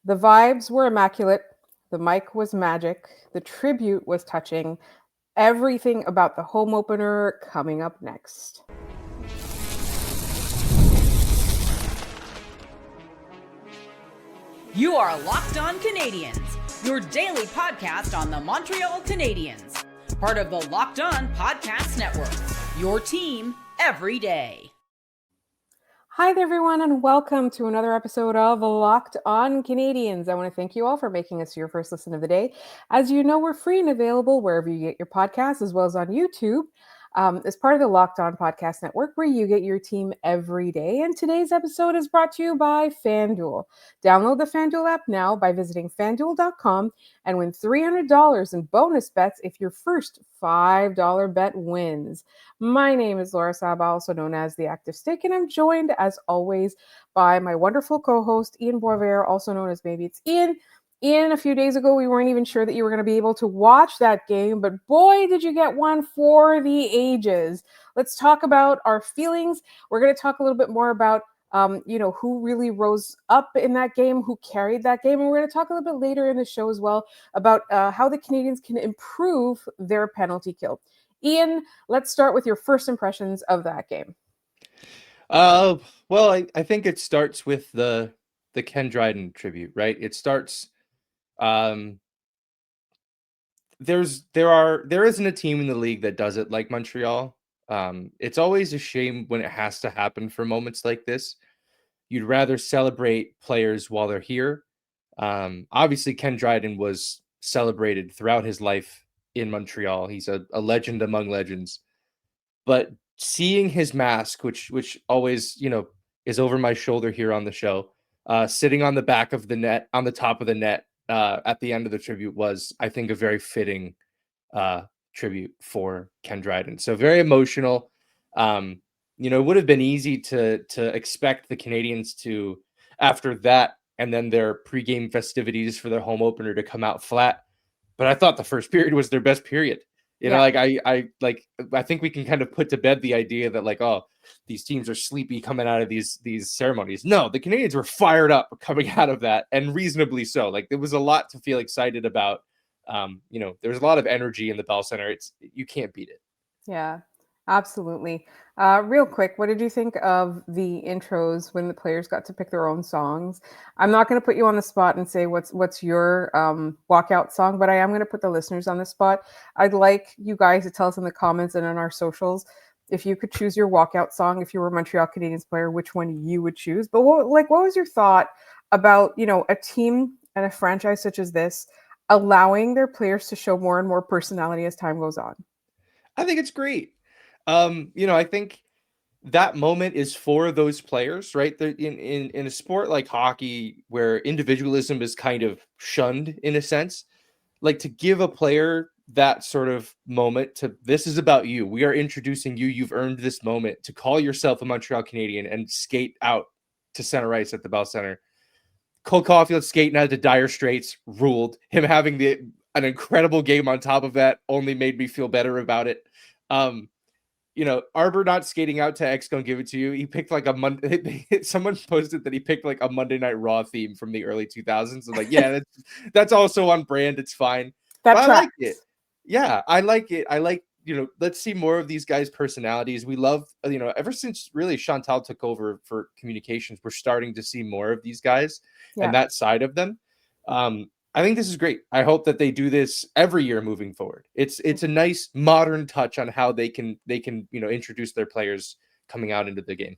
The vibes were immaculate. The mic was magic. The tribute was touching. Everything about the home opener coming up next. You are Locked On Canadiens, your daily podcast on the Montreal Canadiens. Part of the Locked On Podcast Network, your team every day. Hi there, everyone, and welcome to another episode of Locked On Canadiens. I want to thank you all for making us your first listen of the day. As you know, we're free and available wherever you get your podcasts, as well as on YouTube. As part of the Locked On Podcast Network, where you get your team every day. And today's episode is brought to you by FanDuel. Download the FanDuel app now by visiting FanDuel.com and win $300 in bonus bets if your first $5 bet wins. My name is Laura Saba, also known as The Active Stick, and I'm joined, as always, by my wonderful co-host, Ian Boisvert, also known as Maybe It's Ian. Ian, a few days ago, we weren't even sure that you were going to be able to watch that game, but boy, did you get one for the ages. Let's talk about our feelings. We're going to talk a little bit more about, who really rose up in that game, who carried that game. And we're going to talk a little bit later in the show as well about how the Canadiens can improve their penalty kill. Ian, let's start with your first impressions of that game. Well, I think it starts with the Ken Dryden tribute, right? It starts... there isn't a team in the league that does it like Montreal. It's always a shame when it has to happen for moments like this. You'd rather celebrate players while they're here. Obviously, Ken Dryden was celebrated throughout his life in Montreal. He's a legend among legends. But seeing his mask, which always, is over my shoulder here on the show, sitting on the back of the net, on the top of the net, at the end of the tribute was, I think, a very fitting tribute for Ken Dryden. So very emotional. It would have been easy to expect the Canadiens to, after that, and then their pregame festivities for their home opener, to come out flat. But I thought the first period was their best period. I think we can kind of put to bed the idea that these teams are sleepy coming out of these ceremonies. No, the Canadiens were fired up coming out of that, and reasonably so. There was a lot to feel excited about. There was a lot of energy in the Bell Center. You can't beat it. Yeah, absolutely. Real quick, what did you think of the intros when the players got to pick their own songs? I'm not going to put you on the spot and say what's your walkout song, but I am going to put the listeners on the spot. I'd like you guys to tell us in the comments and on our socials if you could choose your walkout song, if you were a Montreal Canadiens player, which one you would choose. But what was your thought about, a team and a franchise such as this allowing their players to show more and more personality as time goes on? I think it's great. I think that moment is for those players, right? In a sport like hockey, where individualism is kind of shunned in a sense, to give a player that sort of moment to, this is about you. We are introducing you. You've earned this moment to call yourself a Montreal Canadien and skate out to center ice at the Bell Center. Cole Caulfield skating out to dire straits ruled. Him having an incredible game on top of that only made me feel better about it. Arbor not skating out to X Gonna Give It To You. He picked a Monday. Someone posted that he picked a Monday Night Raw theme from the early 2000s. I'm yeah, that's also on brand. It's fine. But I like it. Yeah, I like it. I like, let's see more of these guys' personalities. We love, ever since really Chantal took over for communications, we're starting to see more of these guys and that side of them. I think this is great. I hope that they do this every year moving forward. It's a nice modern touch on how they can introduce their players coming out into the game.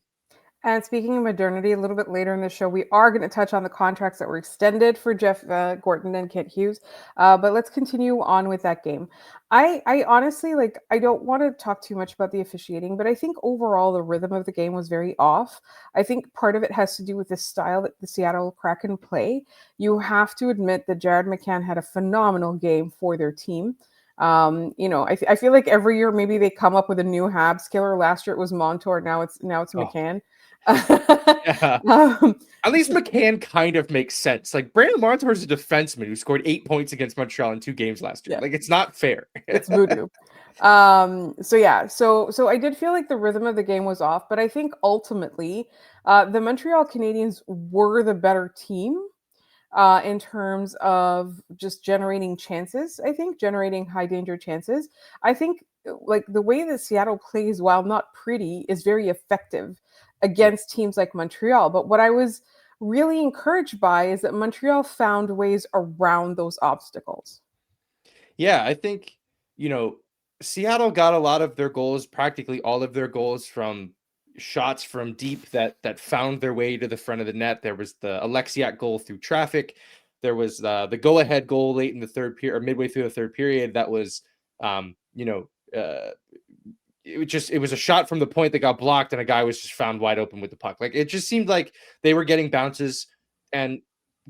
And speaking of modernity, a little bit later in the show, we are going to touch on the contracts that were extended for Jeff Gorton and Kent Hughes. But let's continue on with that game. I honestly, I don't want to talk too much about the officiating, but I think overall the rhythm of the game was very off. I think part of it has to do with the style that the Seattle Kraken play. You have to admit that Jared McCann had a phenomenal game for their team. I feel like every year maybe they come up with a new Habs killer. Last year it was Montour. Now it's McCann. Yeah. At least McCann kind of makes sense. Brandon Montour is a defenseman who scored 8 points against Montreal in 2 games last year. It's not fair. It's voodoo. So I did feel like the rhythm of the game was off, but I think ultimately the Montreal Canadiens were the better team. in terms of just generating chances. I think generating high danger chances. I think like the way that Seattle plays, while not pretty, is very effective against teams like Montreal. But what I was really encouraged by is that Montreal found ways around those obstacles. Yeah, I think, you know, Seattle got a lot of their goals, practically all of their goals from shots from deep that found their way to the front of the net. There was the Alexiak goal through traffic. There was the go-ahead goal late in the third period or midway through the third period that was you know, it was a shot from the point that got blocked and a guy was just found wide open with the puck. Like it just seemed like they were getting bounces, and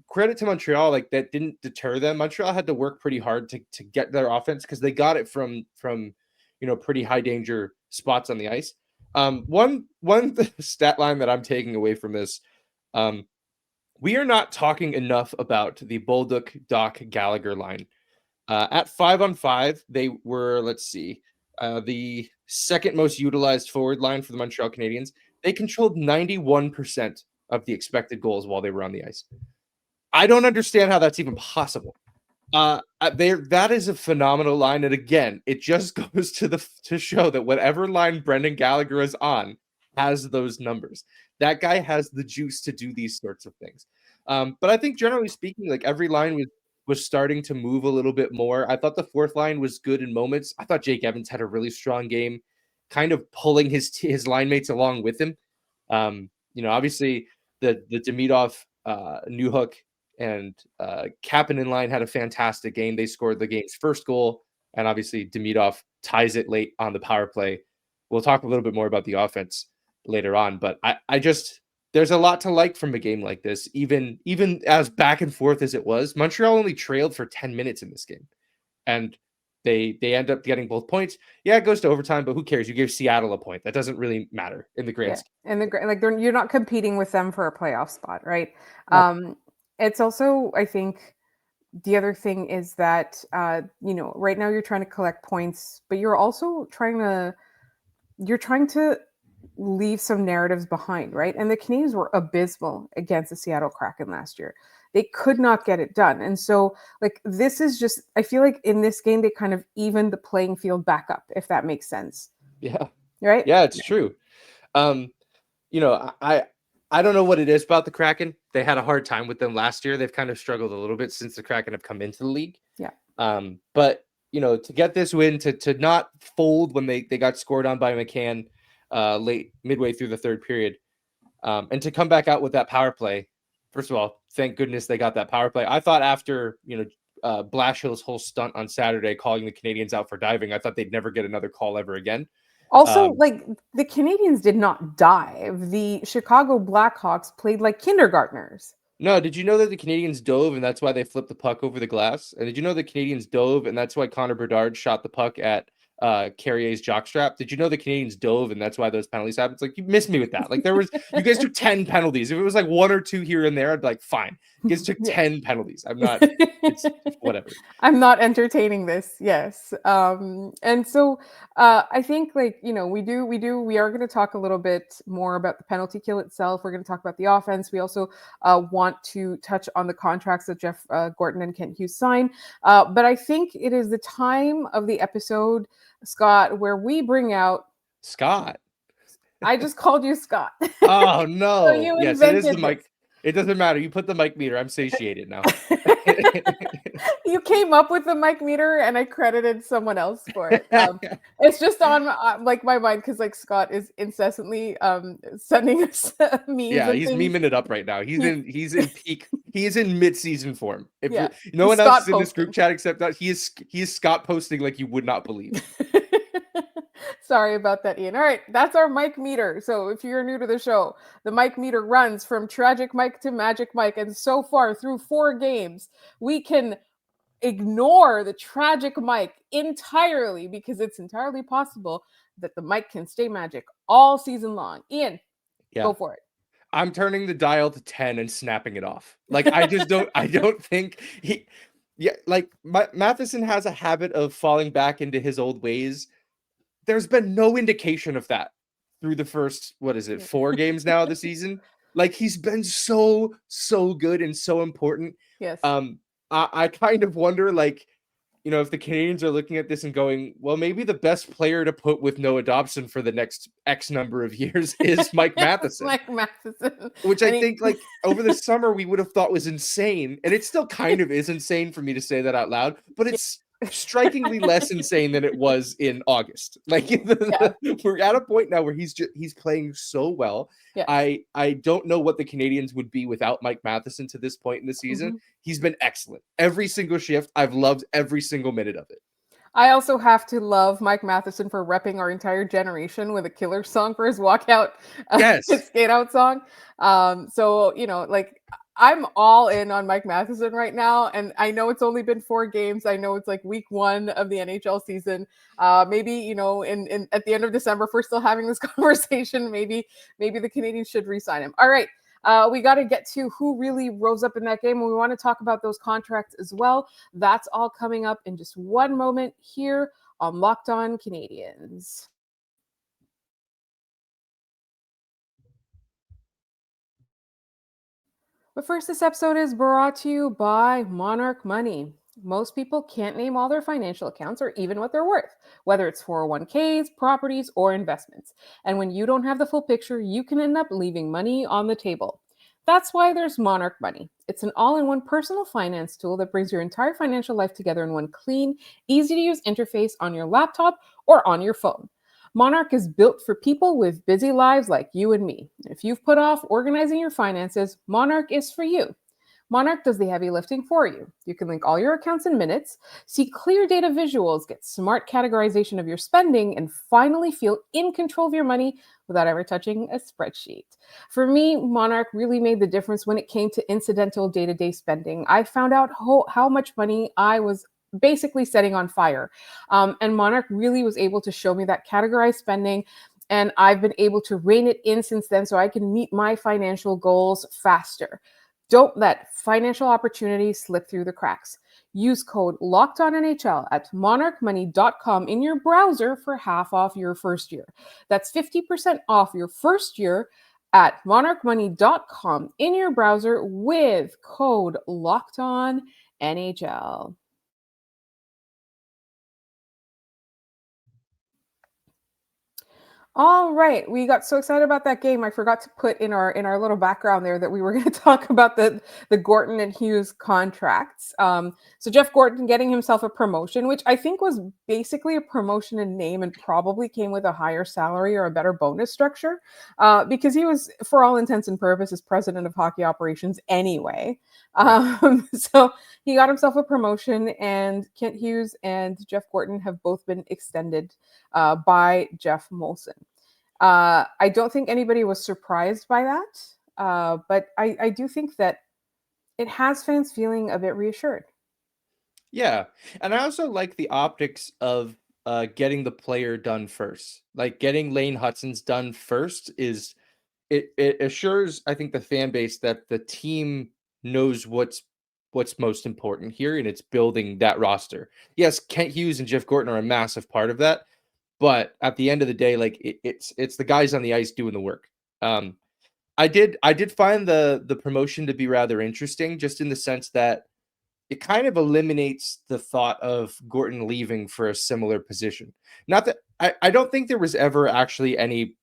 credit to Montreal, like that didn't deter them. Montreal had to work pretty hard to get their offense because they got it from pretty high danger spots on the ice. One stat line that I'm taking away from this, we are not talking enough about the Bolduc Doc Gallagher line. At 5-on-5, they were, let's see, the second most utilized forward line for the Montreal Canadiens. They controlled 91% of the expected goals while they were on the ice. I don't understand how that's even possible. That is a phenomenal line, and again, it just goes to show that whatever line Brendan Gallagher is on has those numbers. That guy has the juice to do these sorts of things. But I think generally speaking, like every line was starting to move a little bit more. I thought the fourth line was good in moments. I thought Jake Evans had a really strong game, kind of pulling his line mates along with him. Obviously the Demidov, Newhook, and Kapanen line had a fantastic game. They scored the game's first goal, and obviously Demidov ties it late on the power play. We'll talk a little bit more about the offense later on, but I just there's a lot to like from a game like this, even as back and forth as it was. Montreal only trailed for 10 minutes in this game, and they end up getting both points. Yeah, it goes to overtime, but who cares? You gave Seattle a point. That doesn't really matter in the grand scheme. And you're not competing with them for a playoff spot, right? No. It's also, I think, the other thing is that right now you're trying to collect points, but you're also trying to leave some narratives behind, right? And the Canadiens were abysmal against the Seattle Kraken last year. They could not get it done. And so, like, this is just, I feel like in this game, they kind of evened the playing field back up, if that makes sense. Yeah. Right? Yeah, it's true. I don't know what it is about the Kraken. They had a hard time with them last year. They've kind of struggled a little bit since the Kraken have come into the league. Yeah. But to get this win, to not fold when they got scored on by McCann late midway through the third period, and to come back out with that power play. First of all, thank goodness they got that power play. I thought after Blashill's whole stunt on Saturday calling the Canadiens out for diving, I thought they'd never get another call ever again. Also, like, the Canadiens did not dive. The Chicago Blackhawks played like kindergartners. No, did you know that the Canadiens dove and that's why they flipped the puck over the glass? And did you know the Canadiens dove and that's why Connor Bedard shot the puck at Carrier's jockstrap? Did you know the Canadiens dove and that's why those penalties happened? It's like, you missed me with that. Like, you guys took 10 penalties. If it was like one or two here and there, I'd be like, fine. You guys took 10 penalties. It's whatever. I'm not entertaining this. Yes. And so I think, like, we are going to talk a little bit more about the penalty kill itself. We're going to talk about the offense. We also want to touch on the contracts that Jeff Gorton and Ken Hughes sign. But I think it is the time of the episode, Scott, where we bring out Scott. I just called you Scott. Oh no. So you yes, it is the invented mic. this. It doesn't matter. You put the mic meter. I'm satiated now. You came up with the mic meter, and I credited someone else for it. It's just on my mind because like Scott is incessantly sending us memes. Yeah, and he's things. memeing it up right now. He's in peak. He is in mid-season form. If Yeah. no one Scott else is in this posting. group chat except that he is Scott posting like you would not believe. Sorry about that, Ian. All right, that's our mic meter. So if you're new to the show, the mic meter runs from tragic Mike to magic Mike. And so far through 4 games, we can ignore the tragic Mike entirely because it's entirely possible that the mic can stay magic all season long. Ian, go for it. I'm turning the dial to 10 and snapping it off. Like, I don't think Matheson has a habit of falling back into his old ways. There's been no indication of that through the first, 4 games now of the season. Like, he's been so good and so important. Yes. I kind of wonder, like, if the Canadiens are looking at this and going, well, maybe the best player to put with Noah Dobson for the next X number of years is Mike Matheson. Mike Matheson. Which I And he- think, like, over the summer we would have thought was insane, and it still kind of is insane for me to say that out loud, but it's strikingly less insane than it was in August. Like, Yeah. we're at a point now where he's playing so well. Yeah. I don't know what the Canadiens would be without Mike Matheson to this point in the season. Mhm. He's been excellent. Every single shift, I've loved every single minute of it. I also have to love Mike Matheson for repping our entire generation with a killer song for his walkout, Yes. his skate out song. So, like, I'm all in on Mike Matheson right now. And I know it's only been 4 games. I know it's like week 1 of the NHL season. Maybe, in at the end of December, if we're still having this conversation, maybe the Canadiens should re-sign him. All right. We got to get to who really rose up in that game, and we want to talk about those contracts as well. That's all coming up in just one moment here on Locked On Canadiens. But first, this episode is brought to you by Monarch Money. Most people can't name all their financial accounts or even what they're worth, whether it's 401ks, properties, or investments. And when you don't have the full picture, you can end up leaving money on the table. That's why there's Monarch Money. It's an all-in-one personal finance tool that brings your entire financial life together in one clean, easy-to-use interface on your laptop or on your phone. Monarch is built for people with busy lives like you and me. If you've put off organizing your finances, Monarch is for you. Monarch does the heavy lifting for you. You can link all your accounts in minutes, see clear data visuals, get smart categorization of your spending, and finally feel in control of your money without ever touching a spreadsheet. For me, Monarch really made the difference when it came to incidental day-to-day spending. I found out how much money I was basically setting on fire. And Monarch really was able to show me that categorized spending, and I've been able to rein it in since then so I can meet my financial goals faster. Don't let financial opportunities slip through the cracks. Use code LOCKEDONNHL at monarchmoney.com in your browser for half off your first year. That's 50% off your first year at monarchmoney.com in your browser with code LOCKEDONNHL. All right, we got so excited about that game. I forgot to put in our little background there that we were going to talk about the Gorton and Hughes contracts. So Jeff Gorton getting himself a promotion, which I think was basically a promotion in name and probably came with a higher salary or a better bonus structure, because he was, for all intents and purposes, president of hockey operations anyway. So he got himself a promotion, and Kent Hughes and Jeff Gorton have both been extended by Jeff Molson. I don't think anybody was surprised by that, but I do think that it has fans feeling a bit reassured. Yeah, and I also like the optics of getting the player done first. Like, getting Lane Hutson's done first is it assures, I think, the fan base that the team knows what's most important here, and it's building that roster. Yes, Kent Hughes and Jeff Gorton are a massive part of that, but at the end of the day, like, it's the guys on the ice doing the work. I did find the promotion to be rather interesting, just in the sense that it kind of eliminates the thought of Gorton leaving for a similar position. Not that I don't think there was ever actually any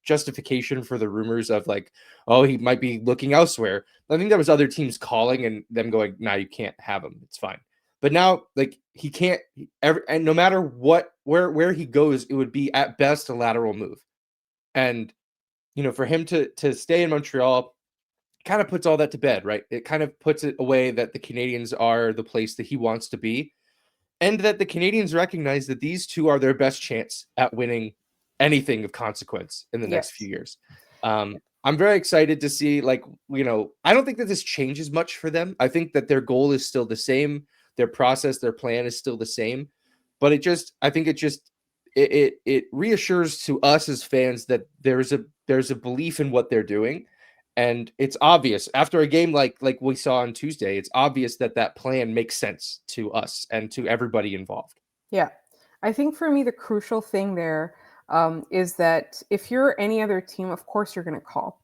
justification for the rumors of, like, oh, he might be looking elsewhere. I think there was other teams calling and them going, "Nah, you can't have him. It's fine." But now, like, he can't ever, and no matter where he goes, it would be at best a lateral move. And for him to stay in Montreal kind of puts all that to bed, right? It kind of puts it away that the Canadiens are the place that he wants to be, and that the Canadiens recognize that these two are their best chance at winning anything of consequence in the next Yes. few years. I'm very excited to see, like, I don't think that this changes much for them. I think that their goal is still the same. Their process, their plan is still the same, but I think it reassures to us as fans that there's a belief in what they're doing. And it's obvious after a game like we saw on Tuesday, it's obvious that plan makes sense to us and to everybody involved. Yeah. I think for me, the crucial thing there is that if you're any other team, of course you're going to call.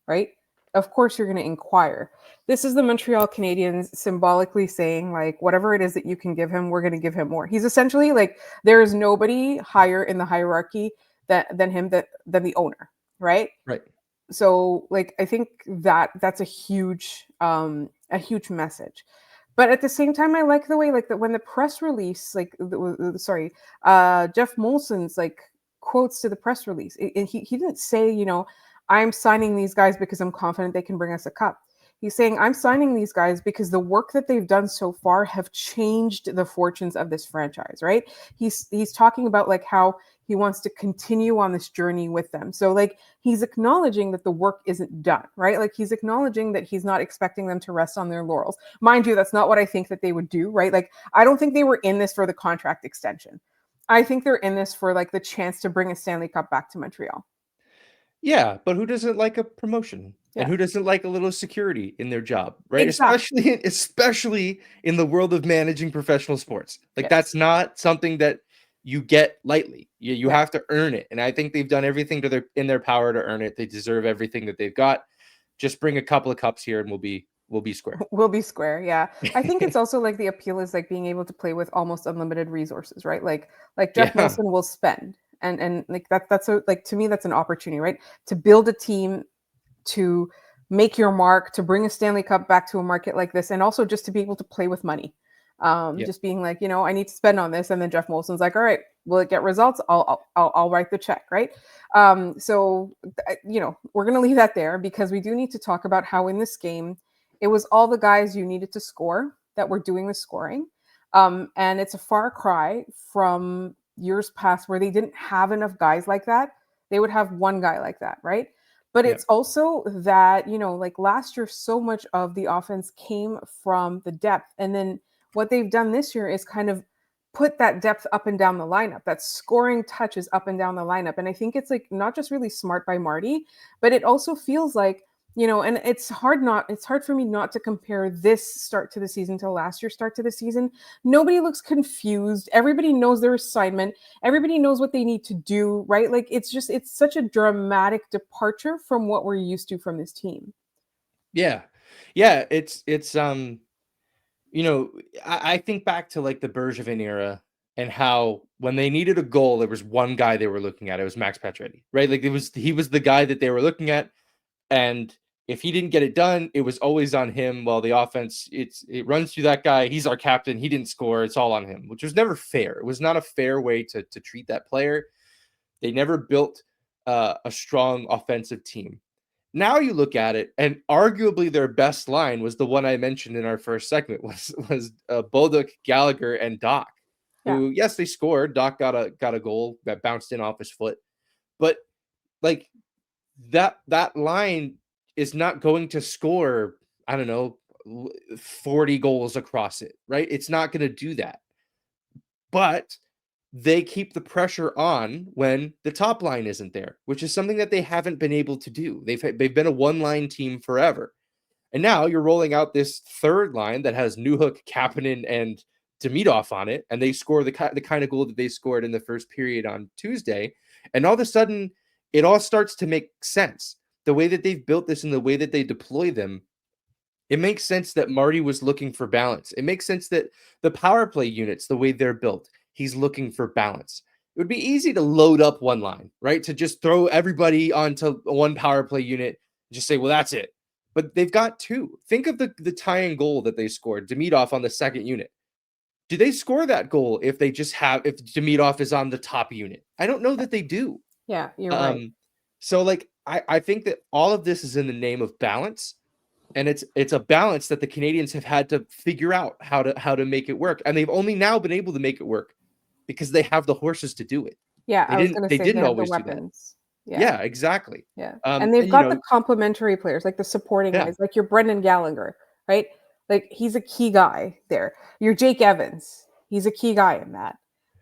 right? Of course you're going to inquire. This is the Montreal Canadiens symbolically saying, like, whatever it is that you can give him, we're going to give him more. He's essentially like, there is nobody higher in the hierarchy than him, than the owner, right? Right. So like I think that's a huge message. But at the same time, I like the way, like, that when the press release, like, Jeff Molson's like quotes to the press release, he didn't say, I'm signing these guys because I'm confident they can bring us a cup. He's saying, I'm signing these guys because the work that they've done so far have changed the fortunes of this franchise, right? He's talking about like how he wants to continue on this journey with them. So like he's acknowledging that the work isn't done, right? Like he's acknowledging that he's not expecting them to rest on their laurels. Mind you, that's not what I think that they would do, right? Like I don't think they were in this for the contract extension. I think they're in this for like the chance to bring a Stanley Cup back to Montreal. Yeah, but who doesn't like a promotion? And Yeah, who doesn't like a little security in their job, right? exactly. Especially in the world of managing professional sports. Like Yes. that's not something that you get lightly. You Yeah. have to earn it. And I think they've done everything in their power to earn it. They deserve everything that they've got. Just bring a couple of cups here and we'll be square. We'll be square. Yeah. I think it's also like the appeal is like being able to play with almost unlimited resources, right? Like Jeff Yeah. Molson will spend, and like that's a, like, to me that's an opportunity, right? To build a team, to make your mark, to bring a Stanley Cup back to a market like this, and also just to be able to play with money. Yeah. Just being like, I need to spend on this, and then Jeff Molson's like, all right, will it get results? I'll write the check, right? We're gonna leave that there because we do need to talk about how in this game it was all the guys you needed to score that were doing the scoring, and it's a far cry from years past where they didn't have enough guys like that. They would have one guy like that, right? But Yeah. it's also that, like last year, so much of the offense came from the depth. And then what they've done this year is kind of put that depth up and down the lineup, that scoring touches up and down the lineup. And I think it's like not just really smart by Marty, but it also feels like, and it's hard for me not to compare this start to the season to last year's start to the season. Nobody looks confused. Everybody knows their assignment. Everybody knows what they need to do, right? Like it's such a dramatic departure from what we're used to from this team. Yeah. Yeah. You know, I think back to like the Bergevin era and how when they needed a goal, there was one guy they were looking at. It was Max Pacioretty, right? Like he was the guy that they were looking at, and if he didn't get it done, it was always on him. Well, the offense, it runs through that guy. He's our captain. He didn't score. It's all on him, which was never fair. It was not a fair way to treat that player. They never built a strong offensive team. Now you look at it, and arguably their best line was the one I mentioned in our first segment was Bolduc, Gallagher, and Doc. Yeah. Who, yes, they scored. Doc got a goal that bounced in off his foot, but like that line is not going to score, I don't know, 40 goals across it, right? It's not going to do that. But they keep the pressure on when the top line isn't there, which is something that they haven't been able to do. They've been a one-line team forever. And now you're rolling out this third line that has Newhook, Kapanen, and Demidov on it, and they score the kind of goal that they scored in the first period on Tuesday. And all of a sudden, it all starts to make sense. The way that they've built this and the way that they deploy them, it makes sense that Marty was looking for balance. It makes sense that the power play units, the way they're built, he's looking for balance. It would be easy to load up one line, right? To just throw everybody onto one power play unit and just say, well, that's it. But they've got two. Think of the tying goal that they scored, Demidov on the second unit. Do they score that goal if Demidov is on the top unit? I don't know that they do. Yeah, you're right. So like I think that all of this is in the name of balance. And it's a balance that the Canadiens have had to figure out how to make it work. And they've only now been able to make it work because they have the horses to do it. Yeah, I was gonna They say they didn't have the always do that. weapons. Yeah. Yeah, exactly. Yeah. And they've And got the complementary players, like the supporting yeah. guys, like your Brendan Gallagher, right? Like he's a key guy there. Your Jake Evans, he's a key guy in that.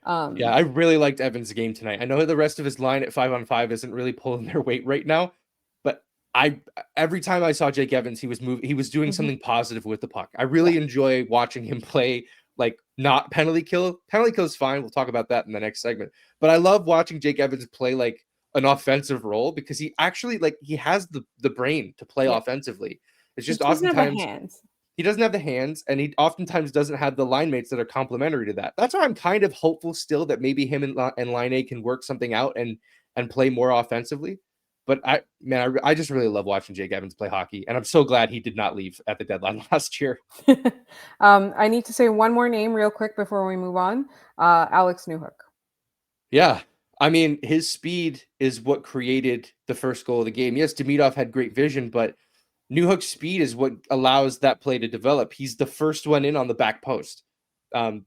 Yeah, I really liked Evans' game tonight. I know the rest of his line at 5-on-5 isn't really pulling their weight right now, but every time I saw Jake Evans, he was doing Mhm. something positive with the puck. I really enjoy watching him play, like not penalty kill. Penalty kill is fine. We'll talk about that in the next segment. But I love watching Jake Evans play like an offensive role because he actually he has the brain to play offensively. It's just doesn't have the oftentimes hands. he doesn't have the hands, and he oftentimes doesn't have the line mates that are complementary to that. That's why I'm kind of hopeful still that maybe him and Line A can work something out and play more offensively. But I just really love watching Jake Evans play hockey, and I'm so glad he did not leave at the deadline last year. I need to say one more name real quick before we move on. Alex Newhook. Yeah. I mean, his speed is what created the first goal of the game. Yes, Demidov had great vision, but Newhook's speed is what allows that play to develop. He's the first one in on the back post. This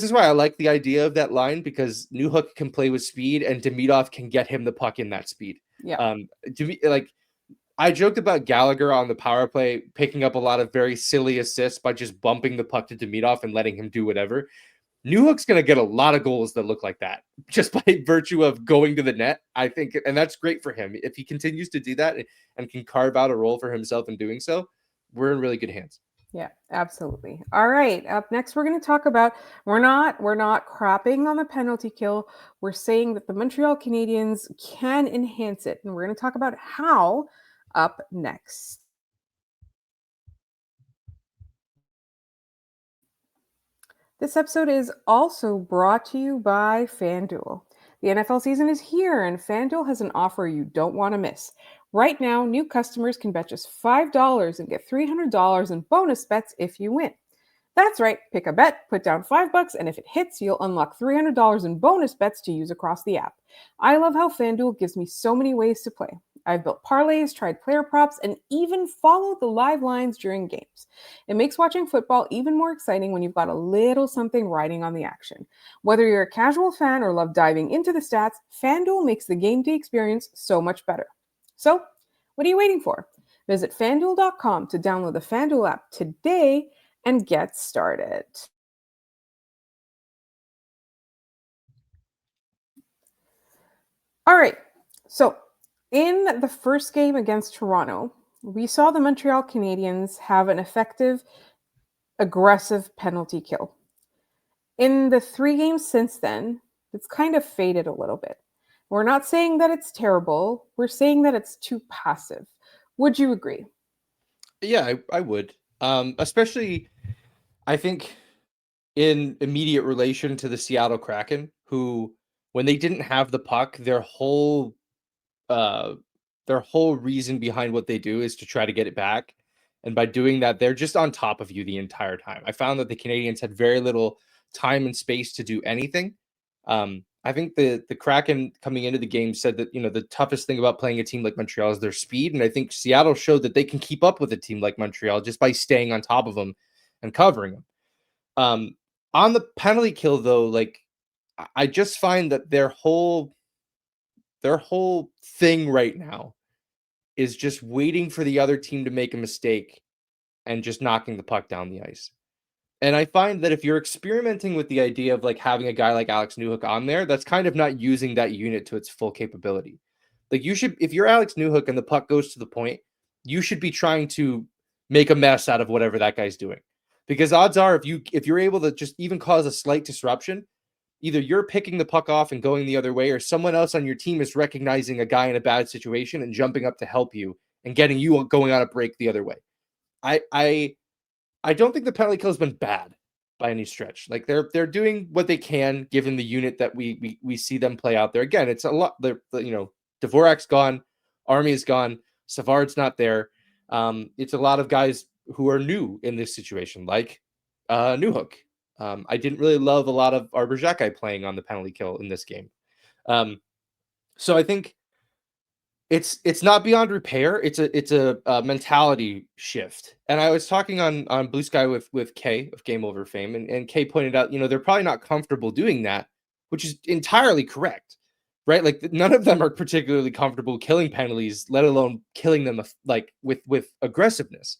is why I like the idea of that line, because Newhook can play with speed and Demidov can get him the puck in that speed. Yeah. I joked about Gallagher on the power play picking up a lot of very silly assists by just bumping the puck to Demidov and letting him do whatever. Newhook's going to get a lot of goals that look like that just by virtue of going to the net, I think. And that's great for him. If he continues to do that and can carve out a role for himself in doing so, we're in really good hands. Yeah, absolutely. All right. Up next, we're going to talk about we're not crapping on the penalty kill. We're saying that the Montreal Canadiens can enhance it, and we're going to talk about how up next. This episode is also brought to you by FanDuel. The NFL season is here, and FanDuel has an offer you don't want to miss. Right now, new customers can bet just $5 and get $300 in bonus bets if you win. That's right, pick a bet, put down $5, and if it hits, you'll unlock $300 in bonus bets to use across the app. I love how FanDuel gives me so many ways to play. I've built parlays, tried player props, and even followed the live lines during games. It makes watching football even more exciting when you've got a little something riding on the action. Whether you're a casual fan or love diving into the stats, FanDuel makes the game day experience so much better. So, what are you waiting for? Visit FanDuel.com to download the FanDuel app today and get started. All right, so in the first game against Toronto, we saw the Montreal Canadiens have an effective, aggressive penalty kill. In the 3 games since then, it's kind of faded a little bit. We're not saying that it's terrible. We're saying that it's too passive. Would you agree? Yeah, I would. Especially, I think, in immediate relation to the Seattle Kraken, who, when they didn't have the puck, their whole reason behind what they do is to try to get it back. And by doing that, they're just on top of you the entire time. I found that the Canadiens had very little time and space to do anything. I think the Kraken coming into the game said that, the toughest thing about playing a team like Montreal is their speed. And I think Seattle showed that they can keep up with a team like Montreal just by staying on top of them and covering them. On the penalty kill, though, I just find that their whole thing right now is just waiting for the other team to make a mistake and just knocking the puck down the ice. And I find that if you're experimenting with the idea of having a guy like Alex Newhook on there, that's kind of not using that unit to its full capability. You should, if you're Alex Newhook and the puck goes to the point, you should be trying to make a mess out of whatever that guy's doing. Because odds are, if you're able to just even cause a slight disruption, either you're picking the puck off and going the other way, or someone else on your team is recognizing a guy in a bad situation and jumping up to help you and getting you going on a break the other way. I don't think the penalty kill has been bad by any stretch. They're doing what they can given the unit that we see them play out there. Again, it's a lot. Dvorak's gone, Army is gone, Savard's not there. It's a lot of guys who are new in this situation, like Newhook. I didn't really love a lot of Arbor Xhekaj playing on the penalty kill in this game. So I think it's not beyond repair. It's a mentality shift. And I was talking on Blue Sky with Kay of Game Over fame, and Kay pointed out, they're probably not comfortable doing that, which is entirely correct, right? None of them are particularly comfortable killing penalties, let alone killing them with aggressiveness.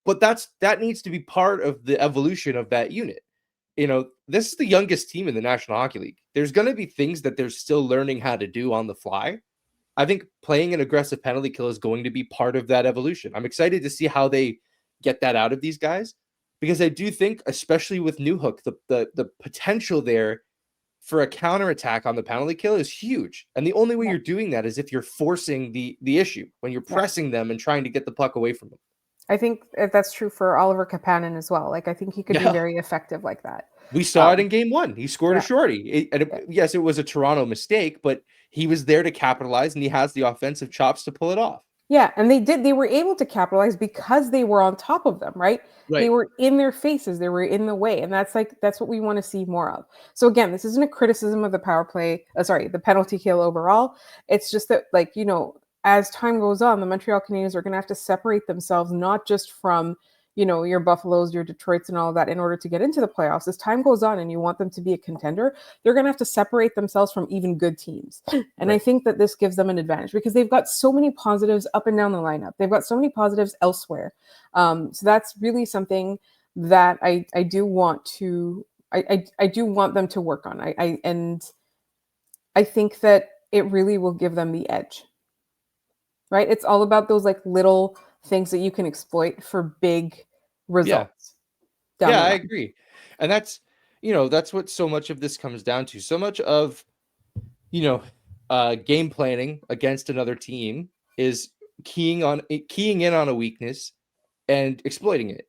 But that needs to be part of the evolution of that unit. This is the youngest team in the National Hockey League. There's going to be things that they're still learning how to do on the fly. I think playing an aggressive penalty kill is going to be part of that evolution. I'm excited to see how they get that out of these guys, because I do think, especially with Newhook, the potential there for a counterattack on the penalty kill is huge. And the only way you're doing that is if you're forcing the issue, when you're pressing them and trying to get the puck away from them. I think that's true for Oliver Kapanen as well. Like, I think he could be very effective like that. We saw it in game 1. He scored a shorty. Yes, it was a Toronto mistake, but he was there to capitalize, and he has the offensive chops to pull it off. Yeah, and they were able to capitalize because they were on top of them, right? They were in their faces, they were in the way, and that's what we want to see more of. So again, this isn't a criticism of the power play, the penalty kill overall. It's just that, like, you know, as time goes on, the Montreal Canadiens are going to have to separate themselves, not just from, you know, your Buffaloes, your Detroits, and all of that in order to get into the playoffs. As time goes on and you want them to be a contender, they're going to have to separate themselves from even good teams. And I think that this gives them an advantage because they've got so many positives up and down the lineup. They've got so many positives elsewhere. So that's really something that I do want them to work on. I think that it really will give them the edge. Right? It's all about those like little things that you can exploit for big results. Yeah, I agree. And that's, you know, that's what so much of this comes down to. So much of, you know, game planning against another team is keying in on a weakness and exploiting it.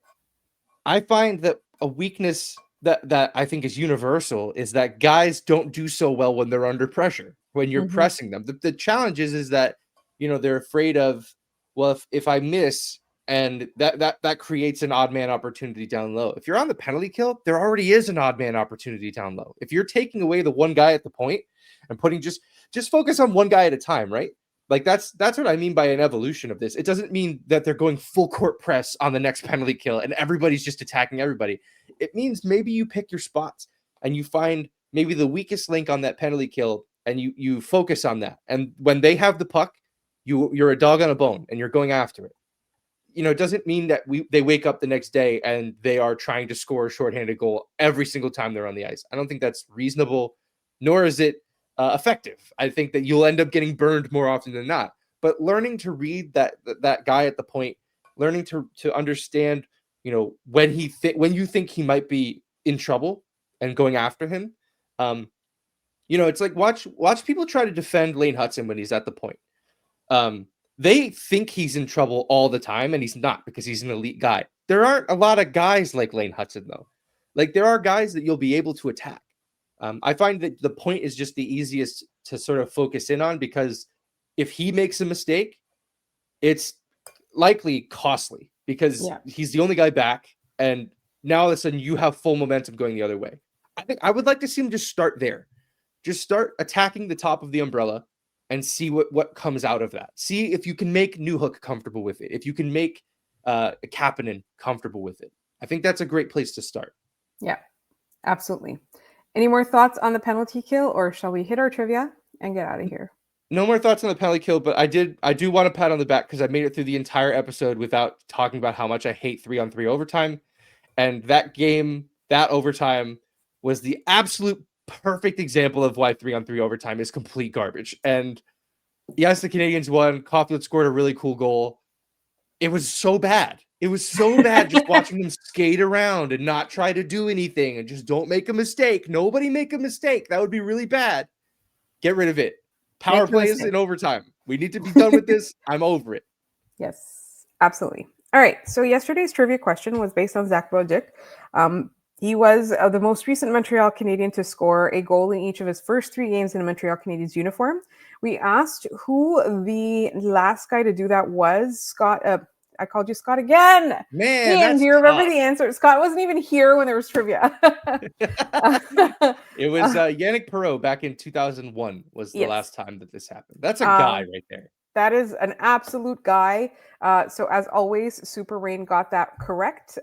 I find that a weakness that I think is universal is that guys don't do so well when they're under pressure, when you're pressing them. The challenge is that, you know, they're afraid of, well, if I miss, and that creates an odd man opportunity down low. If you're on the penalty kill, there already is an odd man opportunity down low. If you're taking away the one guy at the point and putting just focus on one guy at a time, right? Like that's what I mean by an evolution of this. It doesn't mean that they're going full court press on the next penalty kill and everybody's just attacking everybody. It means maybe you pick your spots and you find maybe the weakest link on that penalty kill and you focus on that. And when they have the puck, you're a dog on a bone and you're going after it. You know, it doesn't mean that they wake up the next day and they are trying to score a shorthanded goal every single time they're on the ice. I don't think that's reasonable, nor is it effective. I think that you'll end up getting burned more often than not. But learning to read that guy at the point, learning to understand, you know, when you think he might be in trouble and going after him. You know, it's like watch people try to defend Lane Hutson when he's at the point. They think he's in trouble all the time, and he's not because he's an elite guy. There aren't a lot of guys like Lane Hutson, though. Like, there are guys that you'll be able to attack. I find that the point is just the easiest to sort of focus in on because if he makes a mistake, it's likely costly because he's the only guy back, and now all of a sudden you have full momentum going the other way. I think I would like to see him just start there. Just start attacking the top of the umbrella and see what comes out of that. See if you can make Newhook comfortable with it. If you can make Kapanen comfortable with it. I think that's a great place to start. Yeah, absolutely. Any more thoughts on the penalty kill, or shall we hit our trivia and get out of here? No more thoughts on the penalty kill, but I do want to pat on the back because I made it through the entire episode without talking about how much I hate 3-on-3 overtime. And that game, that overtime, was the absolute perfect example of why 3-on-3 overtime is complete garbage. And yes, the Canadiens won. Caulfield scored a really cool goal. It was so bad. It was so bad just watching them skate around and not try to do anything and just don't make a mistake. Nobody make a mistake. That would be really bad. Get rid of it. Power plays in overtime. We need to be done with this. I'm over it. Yes, absolutely. All right. So yesterday's trivia question was based on Zach Bodic. He was the most recent Montreal Canadien to score a goal in each of his first 3 games in a Montreal Canadiens uniform. We asked who the last guy to do that was. Scott, I called you Scott again. Man, Ian, do you remember the answer? Scott wasn't even here when there was trivia. It was Yannick Perreault back in 2001 was the last time that this happened. That's a guy right there. That is an absolute guy. So as always, Super Rain got that correct.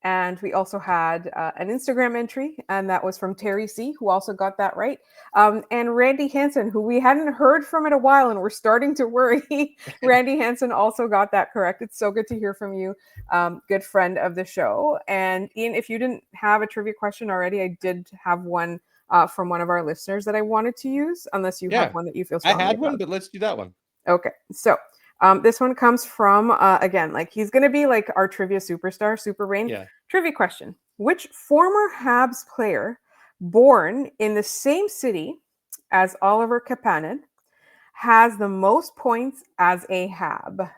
And we also had an Instagram entry, and that was from Terry C., who also got that right. And Randy Hansen, who we hadn't heard from in a while, and we're starting to worry. Randy Hansen also got that correct. It's so good to hear from you, good friend of the show. And Ian, if you didn't have a trivia question already, I did have one from one of our listeners that I wanted to use, unless you have one that you feel strongly I had about. one, but let's do that one. Okay, so this one comes from, again, like he's going to be like our trivia superstar, Super Rain. Yeah. Trivia question. Which former Habs player born in the same city as Oliver Kapanen, has the most points as a Hab?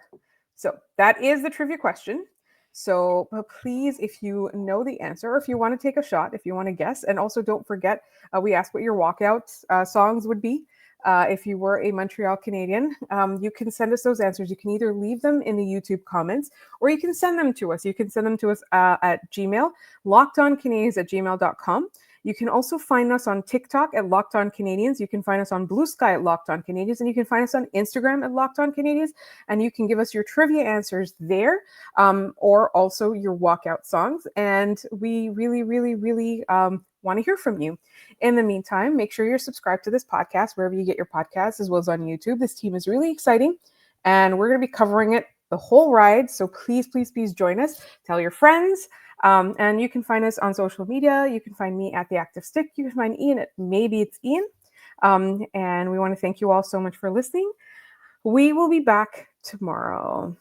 So that is the trivia question. So please, if you know the answer, or if you want to take a shot, if you want to guess, and also don't forget, we asked what your walkout songs would be. If you were a Montreal Canadian, you can send us those answers. You can either leave them in the YouTube comments, or you can send them to us. You can send them to us at Gmail, lockedoncanadians@gmail.com. You can also find us on TikTok at Locked On Canadians. You can find us on Blue Sky at Locked On Canadians, and you can find us on Instagram at Locked On Canadians. And you can give us your trivia answers there, or also your walkout songs. And we really, really, really want to hear from you. In the meantime, make sure you're subscribed to this podcast wherever you get your podcasts, as well as on YouTube. This team is really exciting, and we're going to be covering it the whole ride. So please, please, please join us. Tell your friends. And you can find us on social media. You can find me at The Active Stick. You can find Ian at Maybe It's Ian. And we want to thank you all so much for listening. We will be back tomorrow.